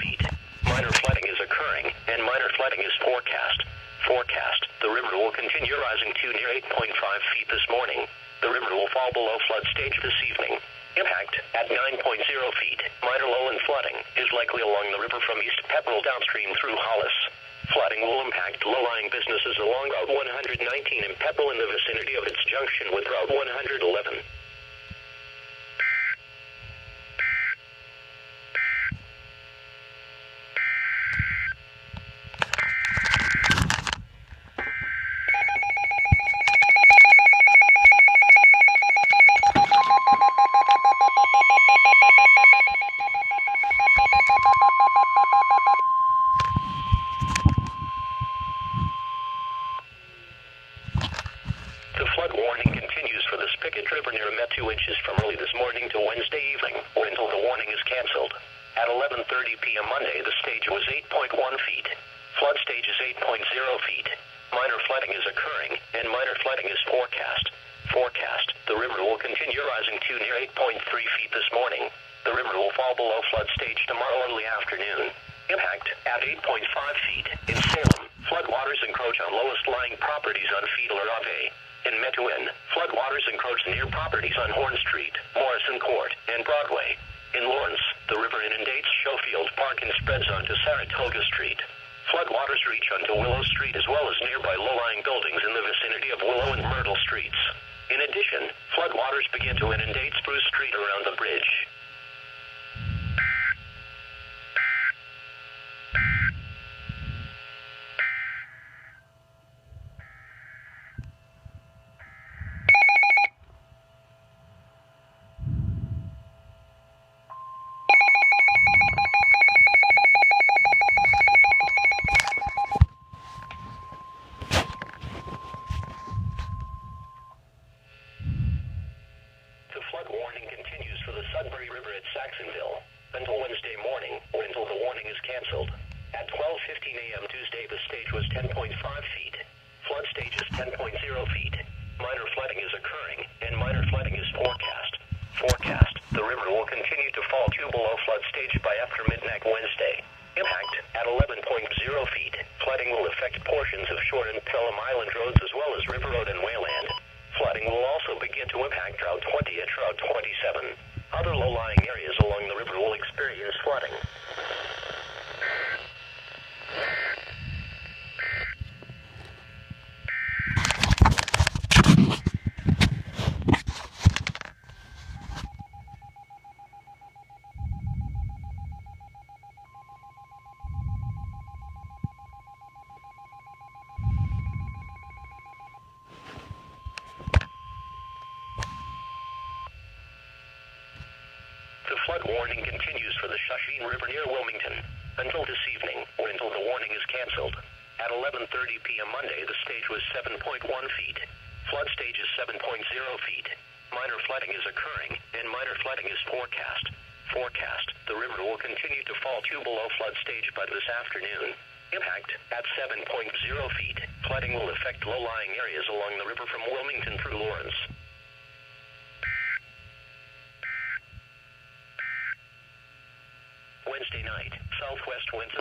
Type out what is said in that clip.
feet. Minor flooding is occurring, and minor flooding is forecast. The river will continue rising to near 8.5 feet this morning. The river will fall below flood stage this evening. Impact at 9.0 feet. Minor lowland flooding is likely along the river from East Pepperell downstream through Hollis. Flooding will impact low-lying businesses along Route 119 in Pepperell in the vicinity of its junction with Route 111. The flood warning continues for the Spigot River near Met 2 inches from early this morning to Wednesday evening, or until the warning is canceled. At 11:30 p.m. Monday, the stage was 8.1 feet. Flood stage is 8.0 feet. Minor flooding is occurring, and minor flooding is forecast. The river will continue rising to near 8.3 feet this morning. The river will fall below flood stage tomorrow early afternoon. Impact at 8.5 feet. In Salem, floodwaters encroach on lowest-lying properties on Fiedler Ave. In Methuen, floodwaters encroach near properties on Horn Street, Morrison Court, and Broadway. In Lawrence, the river inundates Schofield Park and spreads onto Saratoga Street. Floodwaters reach onto Willow Street as well as nearby low-lying buildings in the vicinity of Willow and Myrtle Streets. In addition, floodwaters begin to inundate Spruce Street around the bridge. The flood warning continues for the Sudbury River at Saxonville until Wednesday morning or until the warning is canceled. At 12:15 a.m. Tuesday, the stage was 10.5 feet. Flood stage is 10.0 feet. Minor flooding is occurring, and minor flooding is forecast. The river will continue to fall to below flood stage by after midnight Wednesday. Impact at 11.0 feet. Flooding will affect portions of Shore and Pelham Island roads as well as River Road and Wayland. Flooding will also begin to impact Route 20 at Route 27. Other low-lying areas along the river will experience flooding. The flood warning continues for the Shawshene River near Wilmington until this evening or until the warning is canceled. At 11:30 p.m. Monday, the stage was 7.1 feet. Flood stage is 7.0 feet. Minor flooding is occurring, and minor flooding is forecast. The river will continue to fall to below flood stage by this afternoon. Impact at 7.0 feet. Flooding will affect low-lying areas along the river from Wilmington through Lawrence. Wednesday night, southwest winds.